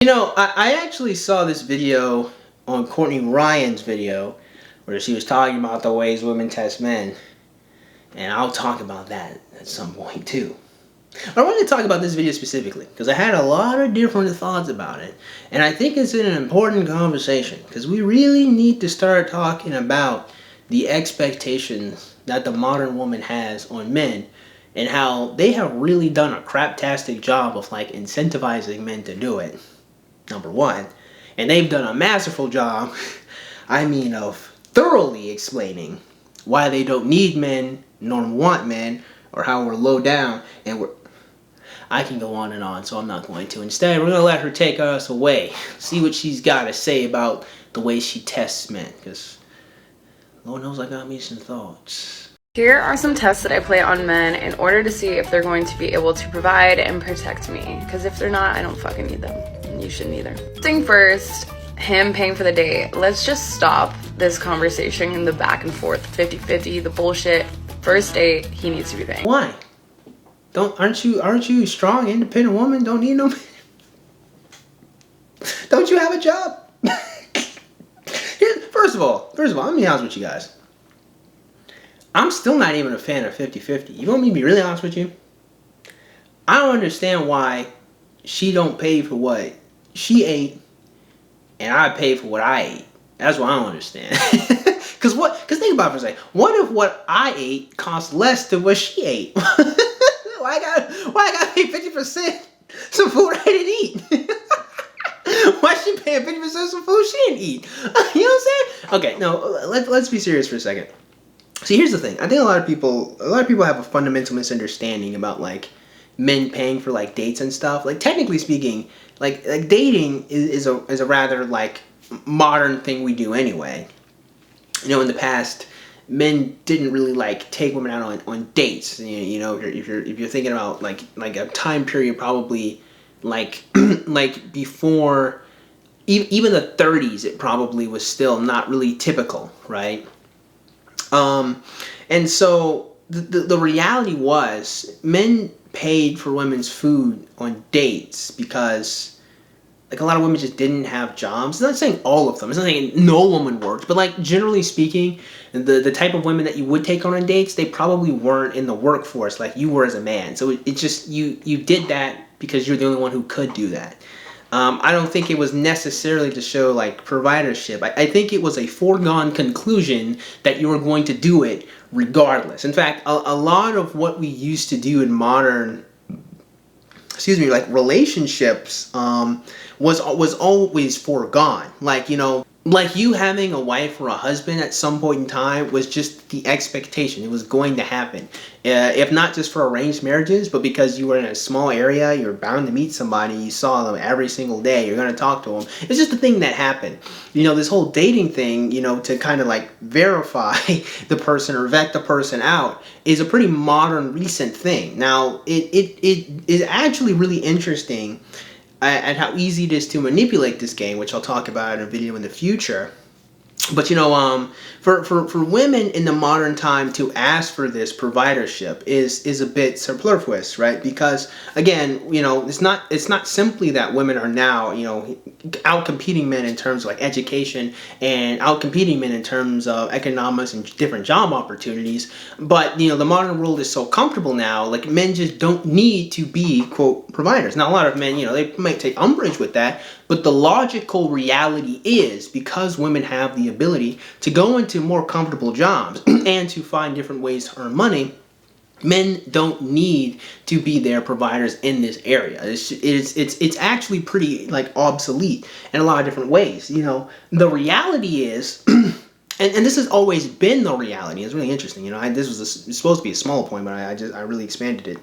You know, I actually saw this video on Courtney Ryan's video where she was talking about the ways women test men. And I'll talk about that at some point too. But I wanted to talk about this video specifically because I had a lot of different thoughts about it. And I think it's an important conversation because we really need to start talking about the expectations that the modern woman has on men and how they have really done a craptastic job of like incentivizing men to do it. Number one. And they've done a masterful job, of thoroughly explaining why they don't need men, nor want men, or how we're low down, and I can go on and on, so I'm not going to. Instead, we're going to let her take us away. See what she's got to say about the way she tests men, because Lord knows I got me some thoughts. Here are some tests that I play on men in order to see if they're going to be able to provide and protect me. Because if they're not, I don't fucking need them. And you shouldn't either. Thing first, him paying for the date. Let's just stop this conversation and the back and forth, 50-50, the bullshit. First date, he needs to be paying. Why? Aren't you a strong, independent woman? Don't need no man. Don't you have a job? First of all, let me be honest with you guys. I'm still not even a fan of 50-50. You want me to be really honest with you? I don't understand why she don't pay for what she ate and I pay for what I ate. That's what I don't understand. Cause think about it for a second. What if what I ate costs less than what she ate? Why I gotta pay 50% some food I didn't eat? Why is she paying 50% of some food she didn't eat? You know what I'm saying? Okay, no, let's be serious for a second. See, here's the thing. I think a lot of people have a fundamental misunderstanding about like men paying for like dates and stuff. Like technically speaking, like dating is a rather like modern thing we do anyway. You know, in the past, men didn't really like take women out on dates. You know, if you're thinking about like a time period probably like like before even the 30s, it probably was still not really typical, right? And so the reality was men paid for women's food on dates because like a lot of women just didn't have jobs. I'm not saying all of them. It's not saying no woman worked, but like generally speaking, the type of women that you would take on dates, they probably weren't in the workforce like you were as a man. So it just, you did that because you're the only one who could do that. I don't think it was necessarily to show like providership. I think it was a foregone conclusion that you were going to do it regardless. In fact, a lot of what we used to do in modern, like relationships, was always foregone. Like, you know, like you having a wife or a husband at some point in time was just the expectation. It was going to happen. If not just for arranged marriages, but because you were in a small area, you're bound to meet somebody, you saw them every single day, you're going to talk to them. It's just a thing that happened. You know, this whole dating thing, you know, to kind of like verify the person or vet the person out is a pretty modern, recent thing. Now, it is actually really interesting at how easy it is to manipulate this game, which I'll talk about in a video in the future. But you know, for women in the modern time to ask for this providership is a bit superfluous, right? Because again, you know, it's not simply that women are now, you know, out competing men in terms of like education and out competing men in terms of economics and different job opportunities. But you know, the modern world is so comfortable now, like men just don't need to be quote providers. Now a lot of men, you know, they might take umbrage with that, but the logical reality is because women have the ability to go into more comfortable jobs and to find different ways to earn money, men don't need to be their providers in this area. It's actually pretty like obsolete in a lot of different ways. You know, the reality is, and this has always been the reality. It's really interesting. You know, this was supposed to be a small point, but I really expanded it.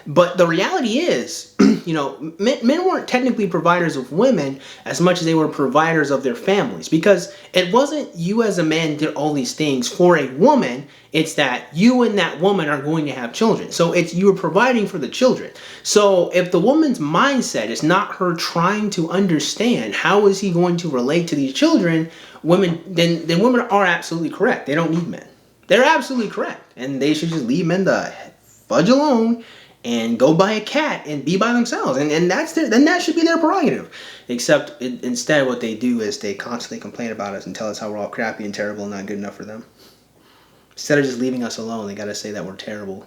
But the reality is, you know, men weren't technically providers of women as much as they were providers of their families, because it wasn't you as a man did all these things for a woman. It's that you and that woman are going to have children. So it's you are providing for the children. So if the woman's mindset is not her trying to understand how is he going to relate to these children, then women are absolutely correct. They don't need men. They're absolutely correct. And they should just leave men the fudge alone and go buy a cat and be by themselves, and then that should be their prerogative. Except instead what they do is they constantly complain about us and tell us how we're all crappy and terrible and not good enough for them. Instead of just leaving us alone, they gotta say that we're terrible.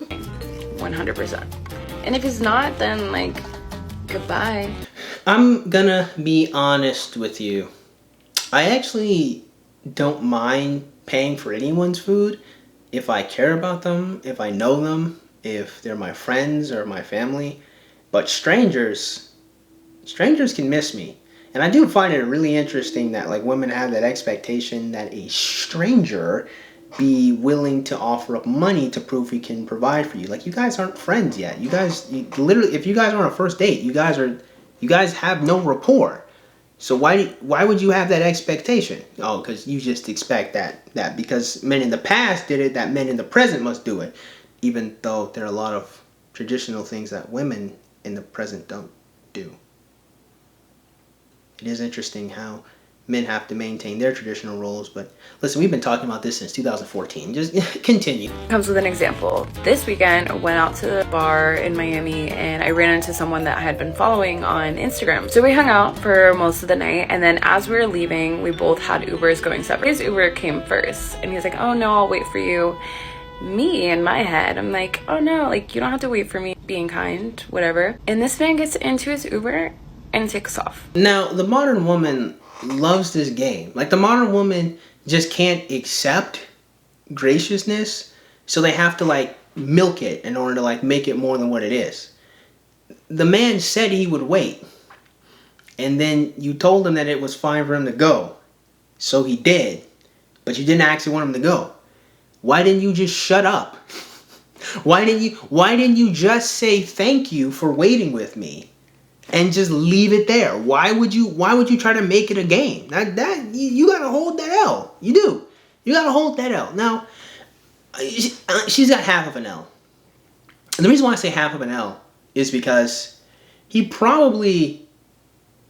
100%. And if he's not, then like, goodbye. I'm gonna be honest with you. I actually don't mind paying for anyone's food if I care about them, if I know them, if they're my friends or my family. But strangers can miss me. And I do find it really interesting that like women have that expectation that a stranger be willing to offer up money to prove he can provide for you. Like, you guys aren't friends yet. You literally, if you guys are on a first date, you guys have no rapport. So why would you have that expectation? Oh, because you just expect that because men in the past did it, that men in the present must do it. Even though there are a lot of traditional things that women in the present don't do. It is interesting how men have to maintain their traditional roles, but listen, we've been talking about this since 2014. Just continue. Comes with an example. This weekend, I went out to the bar in Miami and I ran into someone that I had been following on Instagram. So we hung out for most of the night, and then as we were leaving, we both had Ubers going separate. His Uber came first, and he's like, oh no, I'll wait for you. Me, in my head, I'm like, oh no, like, you don't have to wait for me, being kind, whatever. And this man gets into his Uber and takes off. Now, the modern woman loves this game. Like, the modern woman just can't accept graciousness, so they have to like milk it in order to like make it more than what it is. The man said he would wait, and then you told him that it was fine for him to go, so he did, but you didn't actually want him to go. Why didn't you just shut up? Why didn't you just say thank you for waiting with me and just leave it there? Why would you try to make it a game? You gotta hold that L. You do. You gotta hold that L. Now, she's got half of an L. And the reason why I say half of an L is because he probably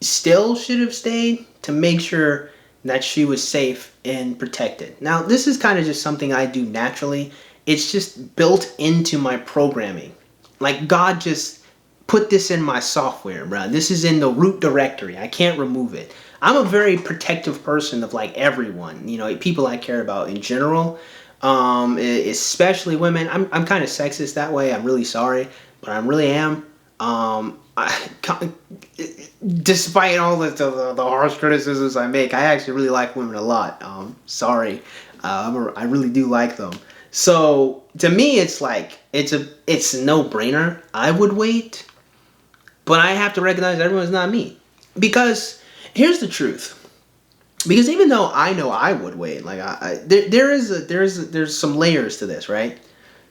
still should have stayed to make sure that she was safe and protected. Now, this is kind of just something I do naturally. It's just built into my programming. Like, God just put this in my software, bro. This is in the root directory. I can't remove it. I'm a very protective person of like everyone, you know, people I care about in general, especially women. I'm kind of sexist that way. I'm really sorry, but I really am. Despite all the harsh criticisms I make, I actually really like women a lot. Sorry, I really do like them. So to me, it's like it's a no-brainer. I would wait, but I have to recognize everyone's not me. Because here's the truth. Because even though I know I would wait, like there's some layers to this, right?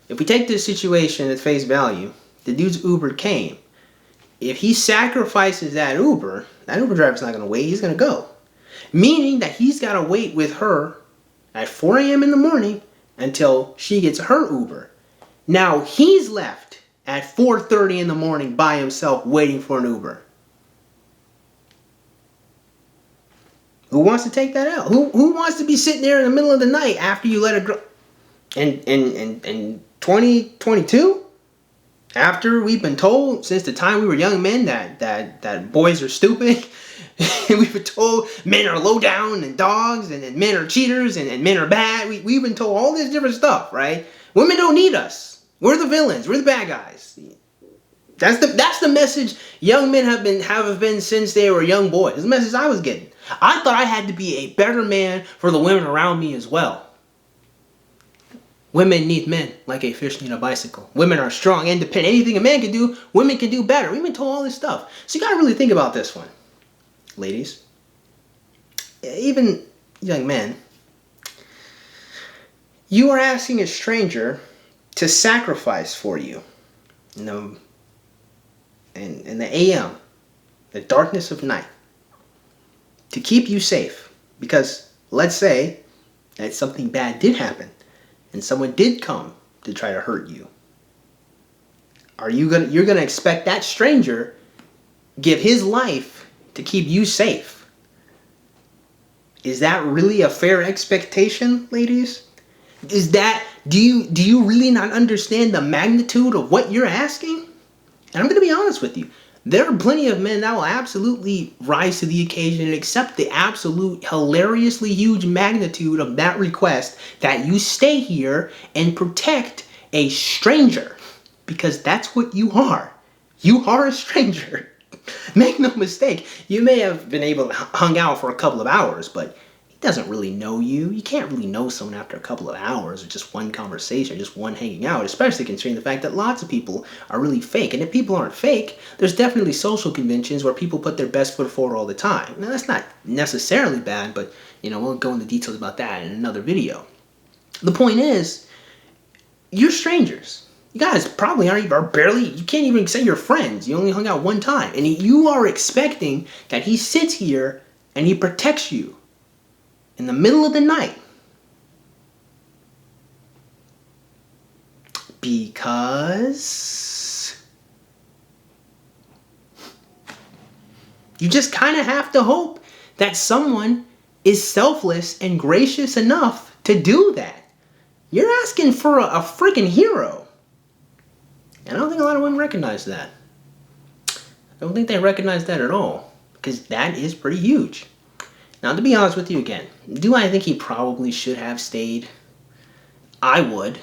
If we take this situation at face value, the dude's Uber came. If he sacrifices that Uber driver's not going to wait. He's going to go. Meaning that he's got to wait with her at 4 a.m. in the morning until she gets her Uber. Now he's left at 4:30 in the morning by himself waiting for an Uber. Who wants to take that out? Who wants to be sitting there in the middle of the night after you let a girl... In 2022? After we've been told since the time we were young men that boys are stupid, we've been told men are low down and dogs, and men are cheaters, and men are bad. We've been told all this different stuff, right? Women don't need us. We're the villains. We're the bad guys. That's the message young men have been since they were young boys. It's the message I was getting. I thought I had to be a better man for the women around me as well. Women need men like a fish need a bicycle. Women are strong, independent. Anything a man can do, women can do better. We've been told all this stuff. So you gotta really think about this one. Ladies, even young men, you are asking a stranger to sacrifice for you in the AM, the darkness of night, to keep you safe. Because let's say that something bad did happen and someone did come to try to hurt you. You're gonna expect that stranger give his life to keep you safe? Is that really a fair expectation, ladies? Do you really not understand the magnitude of what you're asking? And I'm gonna be honest with you. There are plenty of men that will absolutely rise to the occasion and accept the absolute hilariously huge magnitude of that request that you stay here and protect a stranger. Because that's what you are. You are a stranger. Make no mistake, you may have been able to hung out for a couple of hours, but he doesn't really know you. You can't really know someone after a couple of hours or just one conversation, just one hanging out, especially considering the fact that lots of people are really fake. And if people aren't fake, there's definitely social conventions where people put their best foot forward all the time. Now, that's not necessarily bad, but, we'll go into details about that in another video. The point is, you're strangers. You guys probably you can't even say you're friends. You only hung out one time. And you are expecting that he sits here and he protects you in the middle of the night. Because you just kind of have to hope that someone is selfless and gracious enough to do that. You're asking for a freaking hero. And I don't think a lot of women recognize that. I don't think they recognize that at all. Because that is pretty huge. Now, to be honest with you again, do I think he probably should have stayed? I would.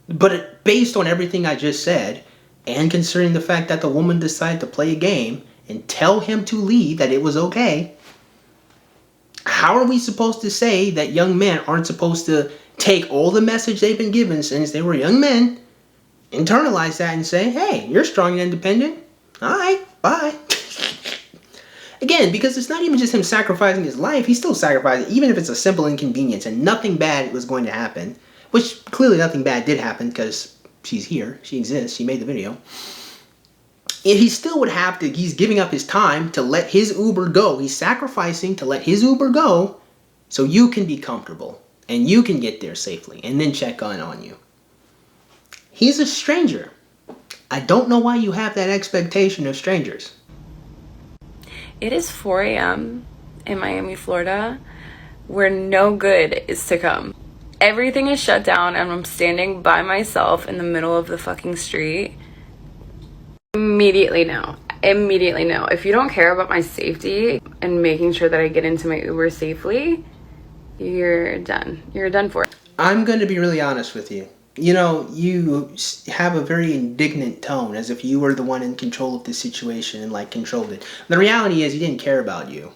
But based on everything I just said, and considering the fact that the woman decided to play a game and tell him to leave, that it was okay, how are we supposed to say that young men aren't supposed to take all the message they've been given since they were young men, internalize that and say, hey, you're strong and independent. All right, bye. Again, because it's not even just him sacrificing his life. He's still sacrificing, even if it's a simple inconvenience and nothing bad was going to happen. Which, clearly nothing bad did happen because she's here. She exists. She made the video. He still would have to, he's giving up his time to let his Uber go. He's sacrificing to let his Uber go so you can be comfortable. And you can get there safely and then check on you. He's a stranger. I don't know why you have that expectation of strangers. It is 4 a.m. in Miami, Florida, where no good is to come. Everything is shut down and I'm standing by myself in the middle of the fucking street. Immediately no. Immediately no. If you don't care about my safety and making sure that I get into my Uber safely, you're done. You're done for. I'm going to be really honest with you. You have a very indignant tone, as if you were the one in control of the situation and controlled it. The reality is he didn't care about you.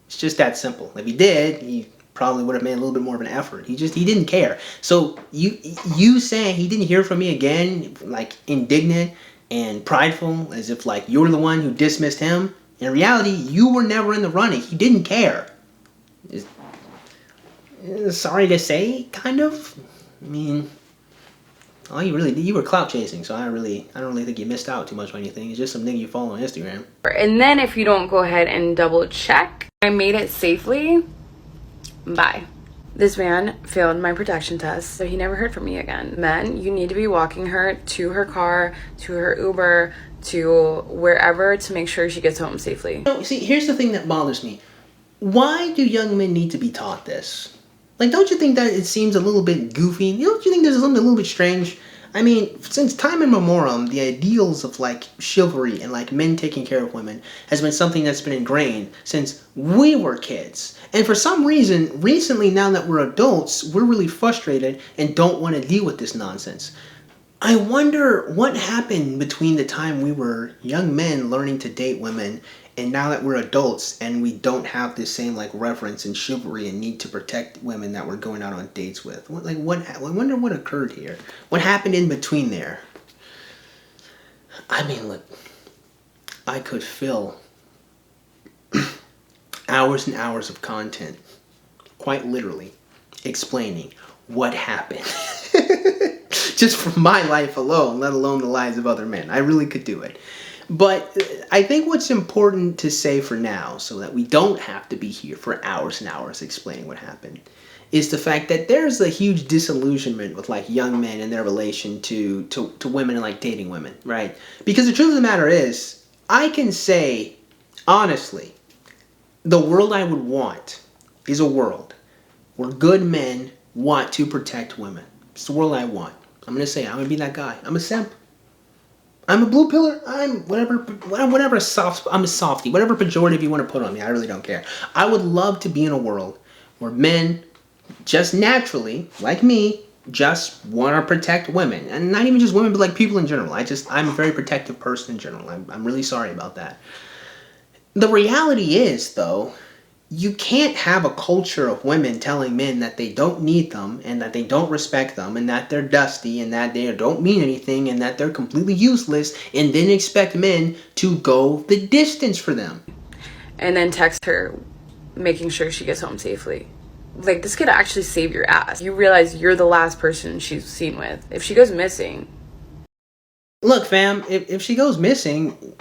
It's just that simple. If he did, he probably would have made a little bit more of an effort. He didn't care. So you saying he didn't hear from me again, indignant and prideful, as if you're the one who dismissed him. In reality, you were never in the running. He didn't care. Sorry to say, kind of. I mean, all you were clout chasing, so I don't really think you missed out too much on anything. It's just some nigga you follow on Instagram. And then if you don't go ahead and double check, I made it safely. Bye. This man failed my protection test, so he never heard from me again. Men, you need to be walking her to her car, to her Uber, to wherever to make sure she gets home safely. See, here's the thing that bothers me. Why do young men need to be taught this? Don't you think that it seems a little bit goofy? Don't you think there's something a little bit strange? I mean, since time immemorial, the ideals of chivalry and men taking care of women has been something that's been ingrained since we were kids. And for some reason, recently, now that we're adults, we're really frustrated and don't want to deal with this nonsense. I wonder what happened between the time we were young men learning to date women and now that we're adults and we don't have this same reverence and chivalry and need to protect women that we're going out on dates with. I wonder what occurred here. What happened in between there? I mean, look, I could fill hours and hours of content, quite literally, explaining what happened. Just from my life alone, let alone the lives of other men. I really could do it. But I think what's important to say for now, so that we don't have to be here for hours and hours explaining what happened, is the fact that there's a huge disillusionment with young men and their relation to women and dating women, right? Because the truth of the matter is, I can say, honestly, the world I would want is a world where good men want to protect women. It's the world I want. I'm going to say, I'm going to be that guy. I'm a simp. I'm a blue pillar. I'm whatever soft. I'm a softie. Whatever pejorative you want to put on me, I really don't care. I would love to be in a world where men just naturally, like me, just want to protect women, and not even just women, but like people in general. I'm a very protective person in general. I'm really sorry about that. The reality is, though, you can't have a culture of women telling men that they don't need them and that they don't respect them and that they're dusty and that they don't mean anything and that they're completely useless and then expect men to go the distance for them. And then text her, making sure she gets home safely. Like, this could actually save your ass. You realize you're the last person she's seen with. If she goes missing. Look, fam, if she goes missing,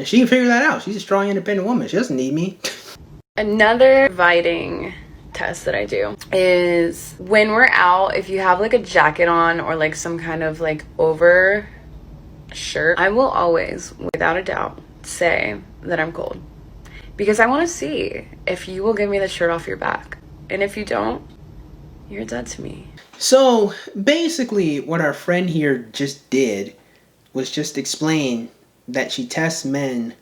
she can figure that out. She's a strong, independent woman. She doesn't need me. Another inviting test that I do is when we're out, if you have like a jacket on or like some kind of like over shirt, I will always, without a doubt, say that I'm cold. Because I want to see if you will give me the shirt off your back. And if you don't, you're dead to me. So basically what our friend here just did was just explain that she tests men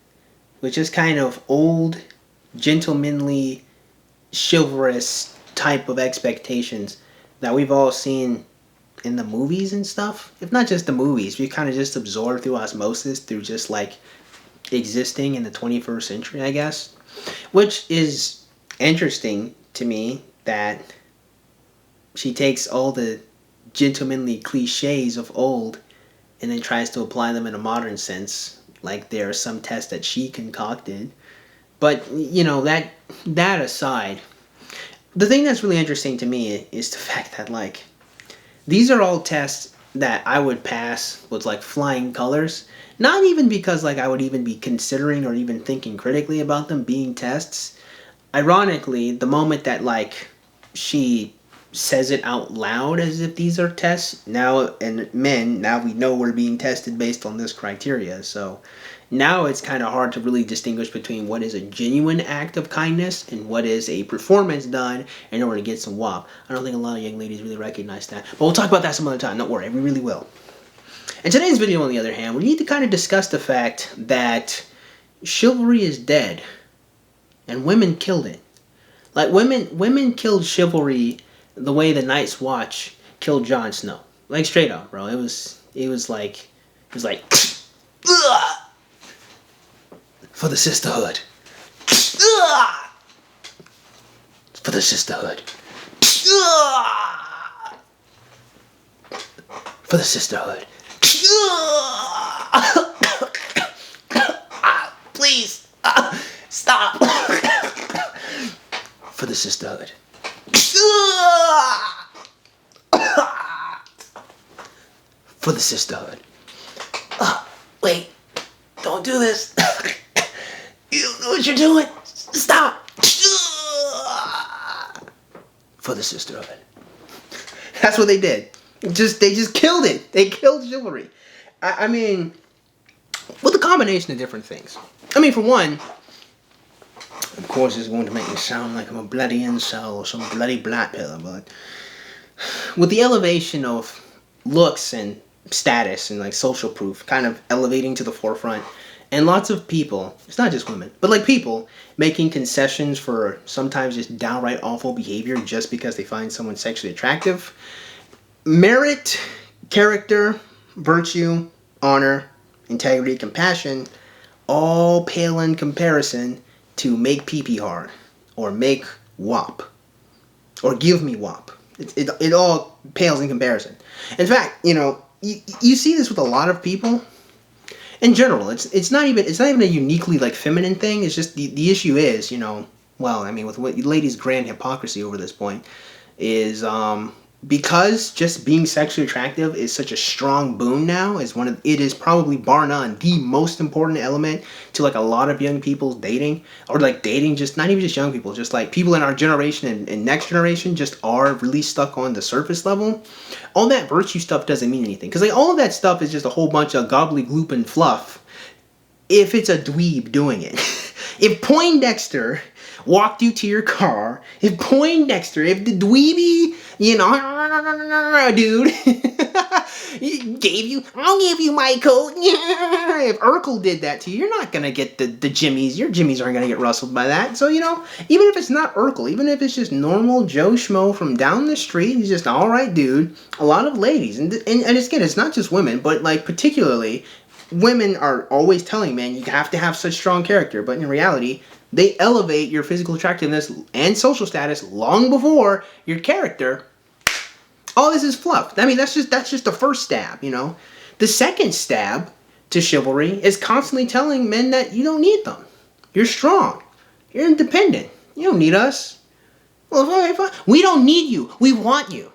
with just kind of old, gentlemanly, chivalrous type of expectations that we've all seen in the movies and stuff. If not just the movies, we kind of just absorb through osmosis through just like existing in the 21st century, I guess. Which is interesting to me that she takes all the gentlemanly cliches of old and then tries to apply them in a modern sense, like there are some tests that she concocted. But, you know, that aside, the thing that's really interesting to me is the fact that, like, these are all tests that I would pass with, like, flying colors. Not even because, like, I would even be considering or even thinking critically about them being tests. Ironically, the moment that, like, she says it out loud as if these are tests, now we know we're being tested based on this criteria. So now it's kind of hard to really distinguish between what is a genuine act of kindness and what is a performance done in order to get some WAP. I don't think a lot of young ladies really recognize that. But we'll talk about that some other time. Don't worry, we really will. In today's video, on the other hand, we need to kind of discuss the fact that chivalry is dead and women killed it. Like, women killed chivalry the way the Night's Watch killed Jon Snow. Like, straight up, bro. It was like ugh! For the sisterhood. Ugh! For the sisterhood. Ugh! For the sisterhood. Please. Stop. For the sisterhood. For the sisterhood. Wait. Don't do this. You don't know what you're doing. Stop. For the sisterhood. That's what they did. They just killed it. They killed chivalry. I mean, with a combination of different things. I mean, for one, of course, it's going to make me sound like I'm a bloody incel or some bloody black pillar, but with the elevation of looks and status and like social proof kind of elevating to the forefront, and lots of people, it's not just women, but like people making concessions for sometimes just downright awful behavior just because they find someone sexually attractive, merit, character, virtue, honor, integrity, compassion, all pale in comparison to make pee-pee hard, or make WAP, or give me WAP. It all pales in comparison. In fact, you know, you see this with a lot of people. In general, it's not even a uniquely like feminine thing. It's just the issue is, you know, well, I mean, with what ladies' grand hypocrisy over this point is because just being sexually attractive is such a strong boon now, it is probably bar none the most important element to like a lot of young people's dating, or like dating, just not even just young people, just like people in our generation and next generation just are really stuck on the surface level. All that virtue stuff doesn't mean anything, because like all of that stuff is just a whole bunch of gobbledygook and fluff if it's a dweeb doing it. If Poindexter walked you to your car, if the dweeby, you know, dude, I'll give you my coat. If Urkel did that to you, you're not gonna get the jimmies. Your jimmies aren't gonna get rustled by that. So, even if it's not Urkel, even if it's just normal Joe Schmo from down the street, he's just an alright dude, a lot of ladies, and again, it's not just women, but like particularly, women are always telling men you have to have such strong character, but in reality, they elevate your physical attractiveness and social status long before your character. All this is fluff. I mean, that's just the first stab, The second stab to chivalry is constantly telling men that you don't need them. You're strong. You're independent. You don't need us. Well, fine. We don't need you. We want you.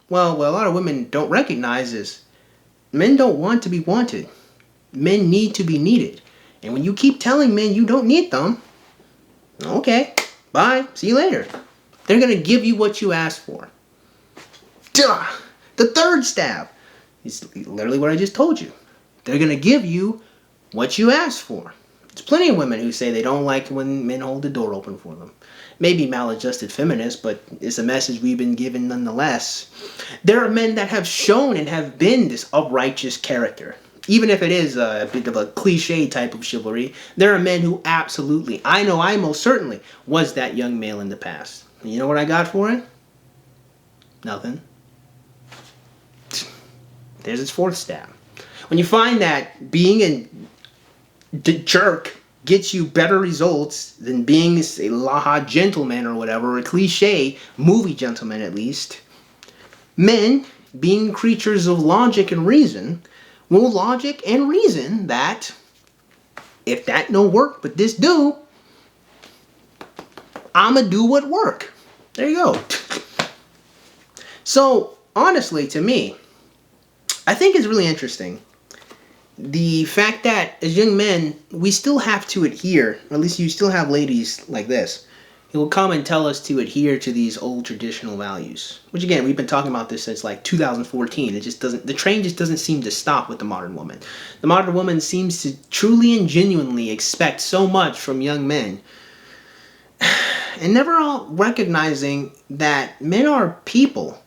Well, what a lot of women don't recognize is men don't want to be wanted. Men need to be needed. And when you keep telling men you don't need them, okay, bye, see you later. They're going to give you what you asked for. Duh. The third stab is literally what I just told you. They're going to give you what you asked for. There's plenty of women who say they don't like when men hold the door open for them. Maybe maladjusted feminists, but it's a message we've been given nonetheless. There are men that have shown and have been this uprighteous character. Even if it is a bit of a cliche type of chivalry, there are men who absolutely, I know I most certainly, was that young male in the past. And you know what I got for it? Nothing. There's its fourth stab. When you find that being a jerk gets you better results than being a laha gentleman or whatever, a cliche movie gentleman at least, men, being creatures of logic and reason, will logic and reason that if that no work but this do, I'ma do what work. There you go. So, honestly, to me, I think it's really interesting the fact that as young men, we still have to adhere, or at least you still have ladies like this, who will come and tell us to adhere to these old traditional values. Which again, we've been talking about this since like 2014. The train just doesn't seem to stop with the modern woman. The modern woman seems to truly and genuinely expect so much from young men. And never all recognizing that men are people.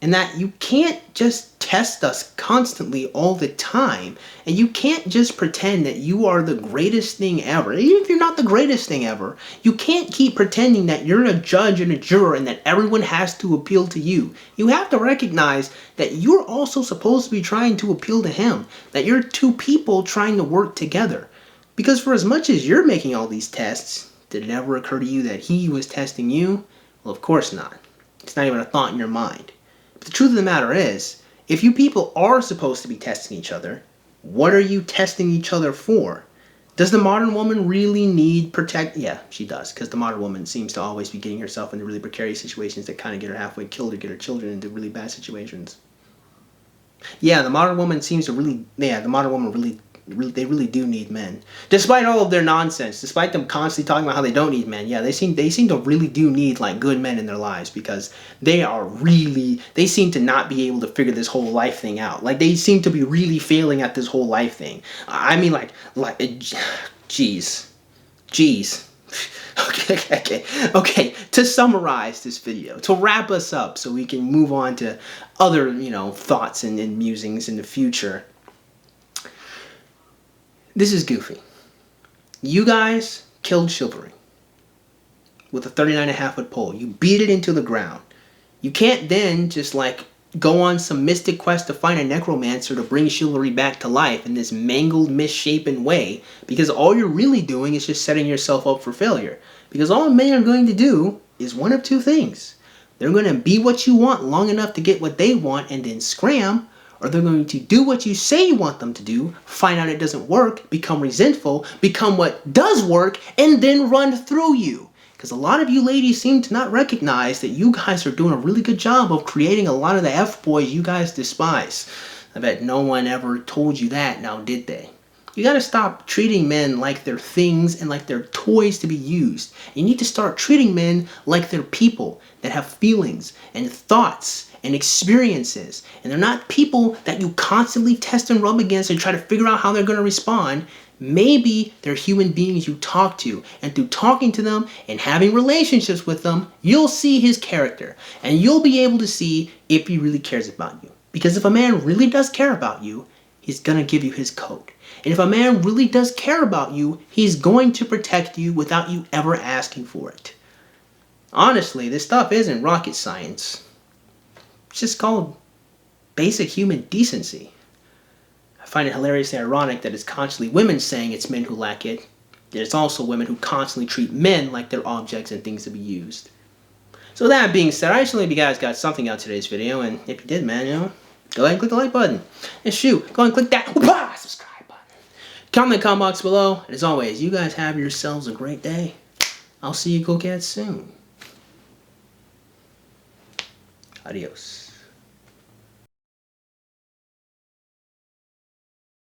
And that you can't just test us constantly all the time. And you can't just pretend that you are the greatest thing ever. Even if you're not the greatest thing ever, you can't keep pretending that you're a judge and a juror and that everyone has to appeal to you. You have to recognize that you're also supposed to be trying to appeal to him. That you're two people trying to work together. Because for as much as you're making all these tests, did it ever occur to you that he was testing you? Well, of course not. It's not even a thought in your mind. The truth of the matter is, if you people are supposed to be testing each other, what are you testing each other for? Does the modern woman really need protect? Yeah, she does, because the modern woman seems to always be getting herself into really precarious situations that kind of get her halfway killed or get her children into really bad situations. Yeah, the modern woman seems to really, they really do need men. Despite all of their nonsense, despite them constantly talking about how they don't need men, yeah, they seem to really do need like good men in their lives because they seem to not be able to figure this whole life thing out. Like they seem to be really failing at this whole life thing. I mean jeez. Okay. To summarize this video, to wrap us up so we can move on to other, thoughts and musings in the future. This is goofy. You guys killed chivalry with a 39.5-foot pole. You beat it into the ground. You can't then just go on some mystic quest to find a necromancer to bring chivalry back to life in this mangled, misshapen way, because all you're really doing is just setting yourself up for failure. Because all men are going to do is one of two things. They're going to be what you want long enough to get what they want and then scram, or they're going to do what you say you want them to do, find out it doesn't work, become resentful, become what does work, and then run through you. Because a lot of you ladies seem to not recognize that you guys are doing a really good job of creating a lot of the F-boys you guys despise. I bet no one ever told you that, now did they? You gotta stop treating men like they're things and like they're toys to be used. You need to start treating men like they're people that have feelings and thoughts and experiences. And they're not people that you constantly test and rub against and try to figure out how they're going to respond. Maybe they're human beings you talk to. And through talking to them and having relationships with them, you'll see his character. And you'll be able to see if he really cares about you. Because if a man really does care about you, he's going to give you his coat. And if a man really does care about you, he's going to protect you without you ever asking for it. Honestly, this stuff isn't rocket science. It's just called basic human decency. I find it hilariously ironic that it's constantly women saying it's men who lack it, yet it's also women who constantly treat men like they're objects and things to be used. So that being said, I just hope you guys got something out of today's video, and if you did, man, go ahead and click the like button. And shoot, go ahead and click that subscribe button. Comment in the comment box below, and as always, you guys have yourselves a great day. I'll see you cool cats soon. Adios.